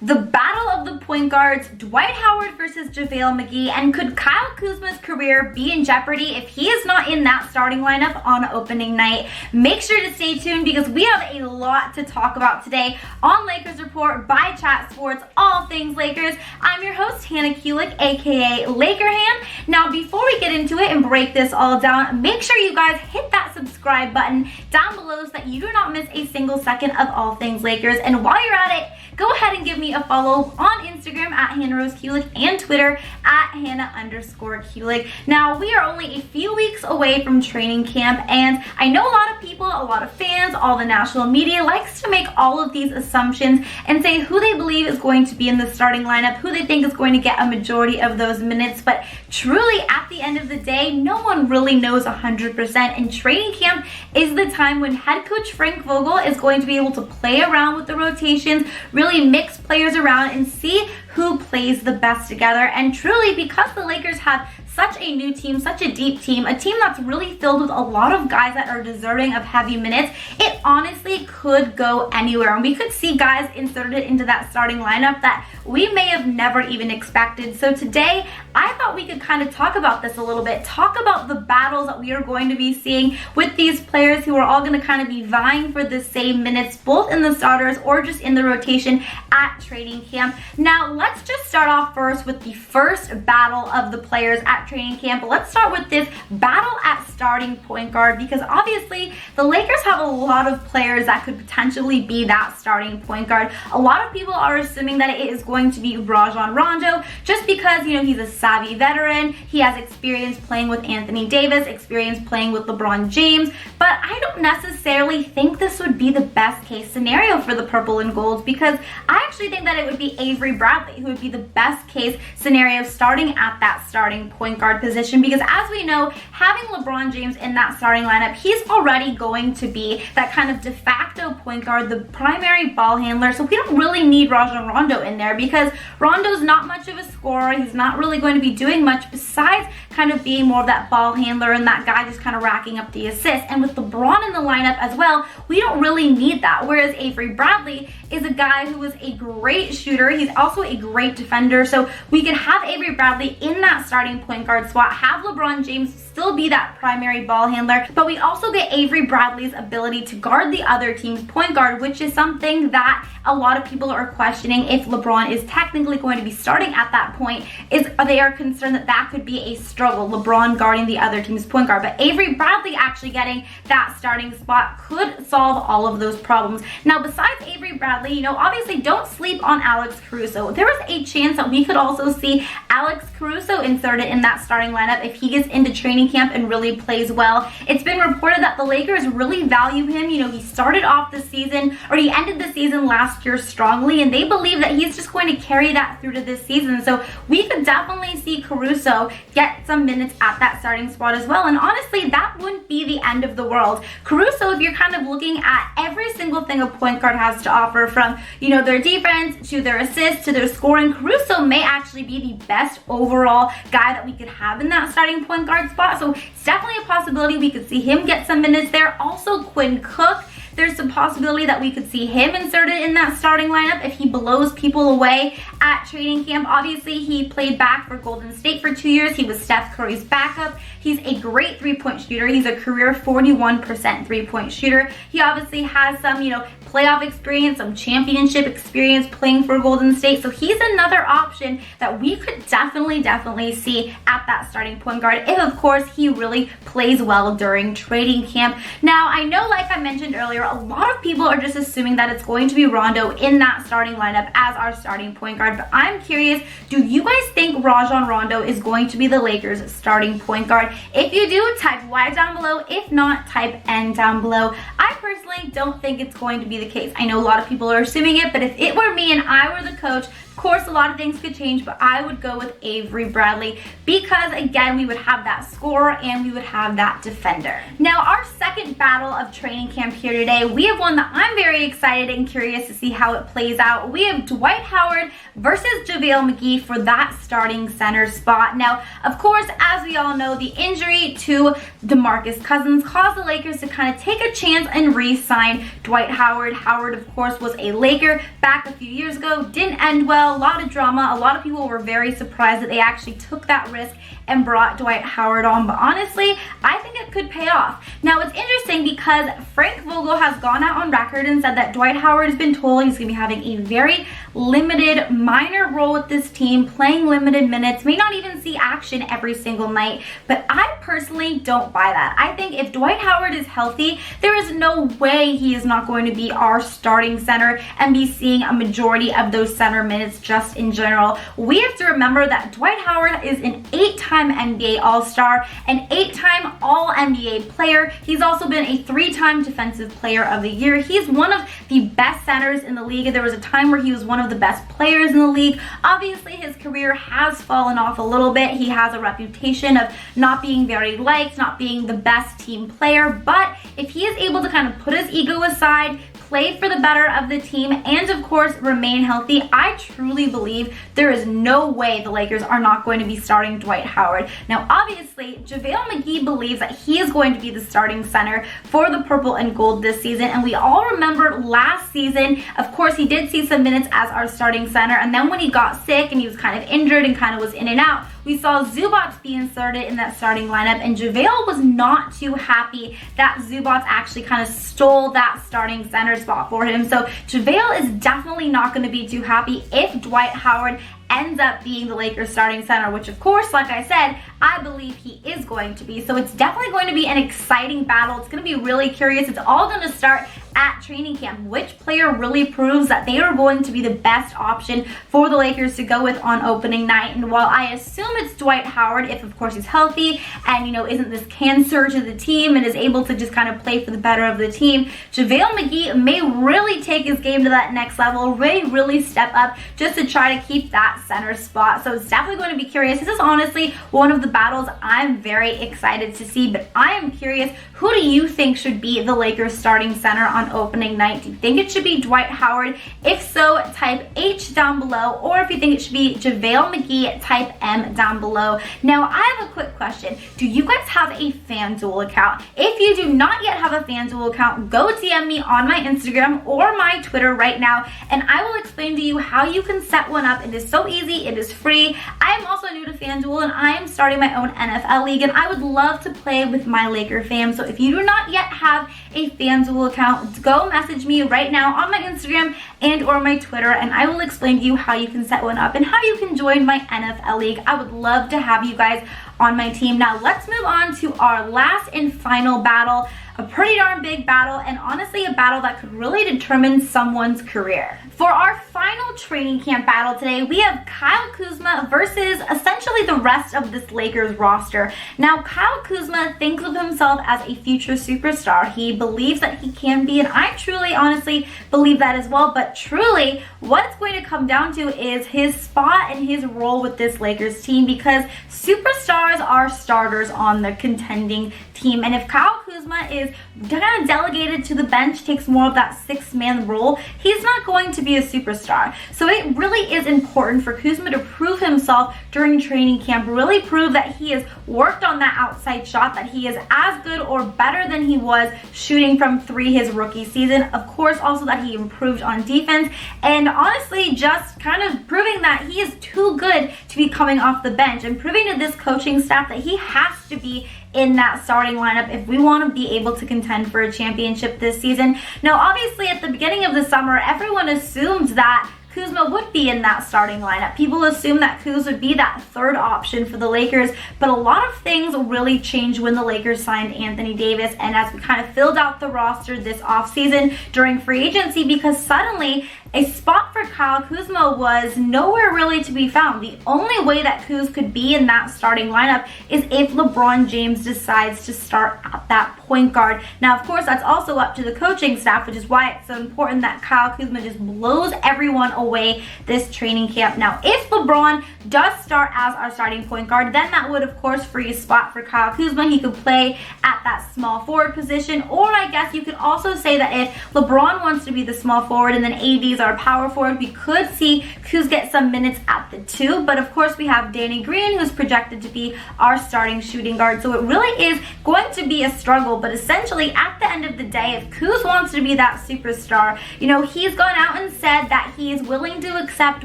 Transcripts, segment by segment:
The battle of the point guards, Dwight Howard versus JaVale McGee, and could Kyle Kuzma's career be in jeopardy if he is not in that starting lineup on opening night? Make sure to stay tuned because we have a lot to talk about today on Lakers Report by Chat Sports, all things Lakers. I'm your host, Hannah Kulik, aka Laker Han. Now, before we get into it and break this all down, make sure you guys hit that subscribe button down below so that you do not miss a single second of all things Lakers. And while you're at it, go ahead and give me a follow on Instagram at Hannah Rose Kulik and Twitter at Hannah_Kulik. Now, we are only a few weeks away from training camp, and I know a lot of people, a lot of fans, all the national media likes to make all of these assumptions and say who they believe is going to be in the starting lineup, who they think is going to get a majority of those minutes, but truly at the end of the day, no one really knows 100%, and training camp is the time when head coach Frank Vogel is going to be able to play around with the rotations, really mix players around and see who plays the best together. And truly, because the Lakers have such a new team, such a deep team, a team that's really filled with a lot of guys that are deserving of heavy minutes, it honestly could go anywhere. And we could see guys inserted into that starting lineup that we may have never even expected. So today, I thought we could kind of talk about this a little bit, talk about the battles that we are going to be seeing with these players who are all going to kind of be vying for the same minutes, both in the starters or just in the rotation at training camp. Now, let's just start off first with the first battle of the players at training camp. Let's start with this battle at starting point guard, because obviously the Lakers have a lot of players that could potentially be that starting point guard. A lot of people are assuming that it is going to be Rondo, just because, you know, he's a savvy veteran. He has experience playing with Anthony Davis, experience playing with LeBron James, but I don't necessarily think this would be the best case scenario for the purple and golds, because I actually think that it would be Avery Bradley who would be the best case scenario starting at that starting point guard position, because as we know, having LeBron James in that starting lineup, he's already going to be that kind of de facto point guard, the primary ball handler. So we don't really need Rondo in there, because Rondo's not much of a scorer. He's not really going to be doing much besides kind of being more of that ball handler and that guy just kind of racking up the assists. And with LeBron in the lineup as well, we don't really need that. Whereas Avery Bradley is a guy who is a great shooter. He's also a great defender. So we could have Avery Bradley in that starting point guard spot, have LeBron James still be that primary ball handler, but we also get Avery Bradley's ability to guard the other team's point guard, which is something that a lot of people are questioning if LeBron is technically going to be starting at that point. They are concerned that that could be a struggle, LeBron guarding the other team's point guard. But Avery Bradley actually getting that starting spot could solve all of those problems. Now, besides Avery Bradley, you know, obviously don't sleep on Alex Caruso. There was a chance that we could also see Alex Caruso inserted in that starting lineup if he gets into training camp and really plays well. It's been reported that the Lakers really value him. You know, he started off the season, or he ended the season last year strongly, and they believe that he's just going to carry that through to this season. So we could definitely see Caruso get some minutes at that starting spot as well. And honestly, that wouldn't be the end of the world. Caruso, if you're kind of looking at every single thing a point guard has to offer, from, you know, their defense to their assists to their scoring, Caruso may actually be the best overall guy that we could have in that starting point guard spot. So it's definitely a possibility we could see him get some minutes there. Also, Quinn Cook, there's a possibility that we could see him inserted in that starting lineup if he blows people away at training camp. Obviously, he played back for Golden State for 2 years. He was Steph Curry's backup. He's a great three-point shooter. He's a career 41% three-point shooter. He obviously has some, you know, playoff experience, some championship experience playing for Golden State. So he's another option that we could definitely see at that starting point guard if, of course, he really plays well during training camp. Now, I know, like I mentioned earlier, a lot of people are just assuming that it's going to be Rondo in that starting lineup as our starting point guard, but I'm curious, do you guys think Rajon Rondo is going to be the Lakers' starting point guard? If you do, type Y down below. If not, type N down below. I personally don't think it's going to be the case. I know a lot of people are assuming it, but if it were me and I were the coach, Of course, a lot of things could change, but I would go with Avery Bradley because, again, we would have that scorer and we would have that defender. Now, our second battle of training camp here today, we have one that I'm very excited and curious to see how it plays out. We have Dwight Howard versus JaVale McGee for that starting center spot. Now, of course, as we all know, the injury to DeMarcus Cousins caused the Lakers to kind of take a chance and re-sign Dwight Howard. Howard, of course, was a Laker back a few years ago, didn't end well, a lot of drama. A lot of people were very surprised that they actually took that risk and brought Dwight Howard on, but honestly, I think it could pay off. Now, it's interesting because Frank Vogel has gone out on record and said that Dwight Howard has been told he's going to be having a very limited, minor role with this team, playing limited minutes, may not even see action every single night, but I personally don't buy that. I think if Dwight Howard is healthy, there is no way he is not going to be our starting center and be seeing a majority of those center minutes just in general. We have to remember that Dwight Howard is an 8-time NBA All-Star, an 8-time All-NBA player. He's also been a 3-time Defensive Player of the Year. He's one of the best centers in the league. There was a time where he was one of the best players in the league. Obviously, his career has fallen off a little bit. He has a reputation of not being very liked, not being the best team player, but if he is able to kind of put his ego aside, play for the better of the team, and of course remain healthy, I truly believe there is no way the Lakers are not going to be starting Dwight Howard. Now, obviously, JaVale McGee believes that he is going to be the starting center for the purple and gold this season, and we all remember last season, of course, he did see some minutes as our starting center, and then when he got sick and he was kind of injured and kind of was in and out, we saw Zubac be inserted in that starting lineup, and JaVale was not too happy that Zubac actually kind of stole that starting center spot for him. So JaVale is definitely not going to be too happy if Dwight Howard ends up being the Lakers starting center, which of course, like I said, I believe he is going to be. So it's definitely going to be an exciting battle. It's going to be really curious. It's all going to start at training camp. Which player really proves that they are going to be the best option for the Lakers to go with on opening night? And while I assume it's Dwight Howard, if of course he's healthy and, you know, isn't this cancer to the team and is able to just kind of play for the better of the team, JaVale McGee may really take his game to that next level, really step up just to try to keep that center spot. So it's definitely going to be curious. This is honestly one of the battles I'm very excited to see, but I am curious, who do you think should be the Lakers starting center on opening night? Do you think it should be Dwight Howard? If so, type H down below, or if you think it should be JaVale McGee, type M down below. Now, I have a quick question. Do you guys have a FanDuel account? If you do not yet have a FanDuel account, go DM me on my Instagram or my Twitter right now, and I will explain to you how you can set one up. It is so easy. It is free. I am also new to FanDuel, and I am starting my own NFL league, and I would love to play with my Laker fam. So if you do not yet have a FanDuel account, go message me right now on my Instagram and or my Twitter, and I will explain to you how you can set one up and how you can join my NFL league. I would love to have you guys on my team. Now let's move on to our last and final battle, a pretty darn big battle, and honestly a battle that could really determine someone's career. For our final training camp battle today, we have Kyle Kuzma versus essentially the rest of this Lakers roster. Now, Kyle Kuzma thinks of himself as a future superstar. He believes that he can be, and I truly, honestly believe that as well, but truly, what it's going to come down to is his spot and his role with this Lakers team, because superstars are starters on the contending team, and if Kyle Kuzma is kind of delegated to the bench, takes more of that 6-man role, he's not going to be a superstar. So it really is important for Kuzma to prove himself during training camp, really prove that he has worked on that outside shot, that he is as good or better than he was shooting from 3 his rookie season. Of course, also that he improved on defense, and honestly just kind of proving that he is too good to be coming off the bench, and proving to this coaching staff that he has to be in that starting lineup if we want to be able to contend for a championship this season. Now, obviously, at the beginning of the summer, everyone assumed that Kuzma would be in that starting lineup. People assumed that Kuz would be that third option for the Lakers, but a lot of things really changed when the Lakers signed Anthony Davis, and as we kind of filled out the roster this offseason during free agency, because suddenly a spot for Kyle Kuzma was nowhere really to be found. The only way that Kuz could be in that starting lineup is if LeBron James decides to start at that point guard. Now, of course, that's also up to the coaching staff, which is why it's so important that Kyle Kuzma just blows everyone away this training camp. Now, if LeBron does start as our starting point guard, then that would, of course, free a spot for Kyle Kuzma. He could play at that small forward position, or I guess you could also say that if LeBron wants to be the small forward and then AD is our power forward, we could see Kuz get some minutes at the 2, but of course we have Danny Green, who's projected to be our starting shooting guard, so it really is going to be a struggle. But essentially, at the end of the day, if Kuz wants to be that superstar, you know, he's gone out and said that he is willing to accept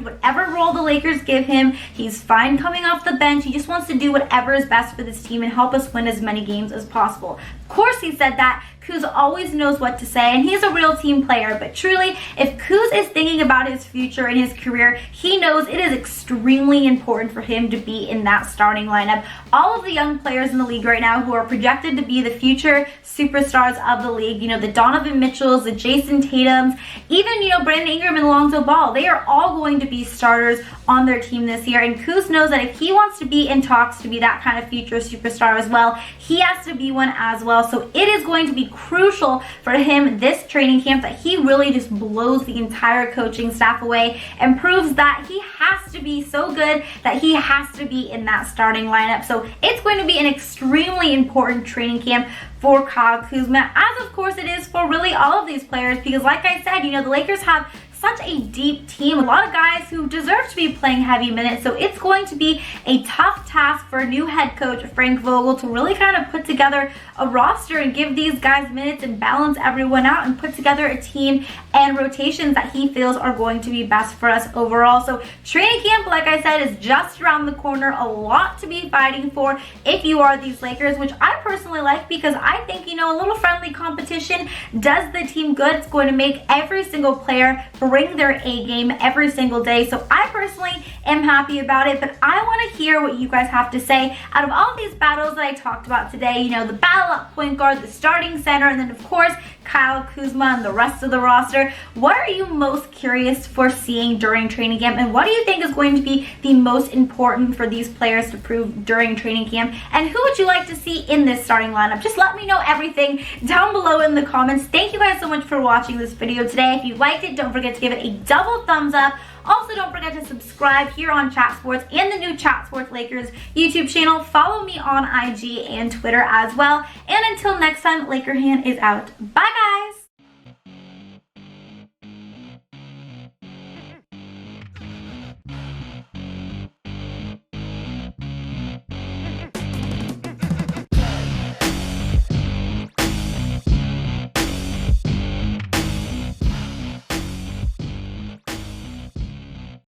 whatever role the Lakers give him. He's fine coming off the bench. He just wants to do whatever is best for this team and help us win as many games as possible. Of course, he said that. Kuz always knows what to say, and he's a real team player, but truly, if Kuz is thinking about his future and his career, he knows it is extremely important for him to be in that starting lineup. All of the young players in the league right now who are projected to be the future superstars of the league, you know, the Donovan Mitchells, the Jason Tatums, even, you know, Brandon Ingram and Lonzo Ball, they are all going to be starters on their team this year, and Kuz knows that if he wants to be in talks to be that kind of future superstar as well, he has to be one as well. So it is going to be crucial for him this training camp that he really just blows the entire coaching staff away and proves that he has to be so good that he has to be in that starting lineup. So it's going to be an extremely important training camp for Kyle Kuzma, as of course it is for really all of these players, because like I said, you know, the Lakers have such a deep team, a lot of guys who deserve to be playing heavy minutes, so it's going to be a tough task for new head coach Frank Vogel to really kind of put together a roster and give these guys minutes and balance everyone out and put together a team and rotations that he feels are going to be best for us overall. So training camp, like I said, is just around the corner. A lot to be fighting for if you are these Lakers, which I personally like because I think, you know, a little friendly competition does the team good. It's going to make every single player bring their A game every single day. So I personally am happy about it, but I want to hear what you guys have to say out of all of these battles that I talked about today. You know, the battle at point guard, the starting center, and then of course Kyle Kuzma and the rest of the roster. What are you most curious for seeing during training camp, and what do you think is going to be the most important for these players to prove during training camp, and who would you like to see in this starting lineup? Just let me know everything down below in the comments. Thank you guys so much for watching this video today. If you liked it, don't forget to give it a double thumbs up. Also, don't forget to subscribe here on Chat Sports and the new Chat Sports Lakers YouTube channel. Follow me on IG and Twitter as well. And until next time, Laker Han is out. Bye, guys!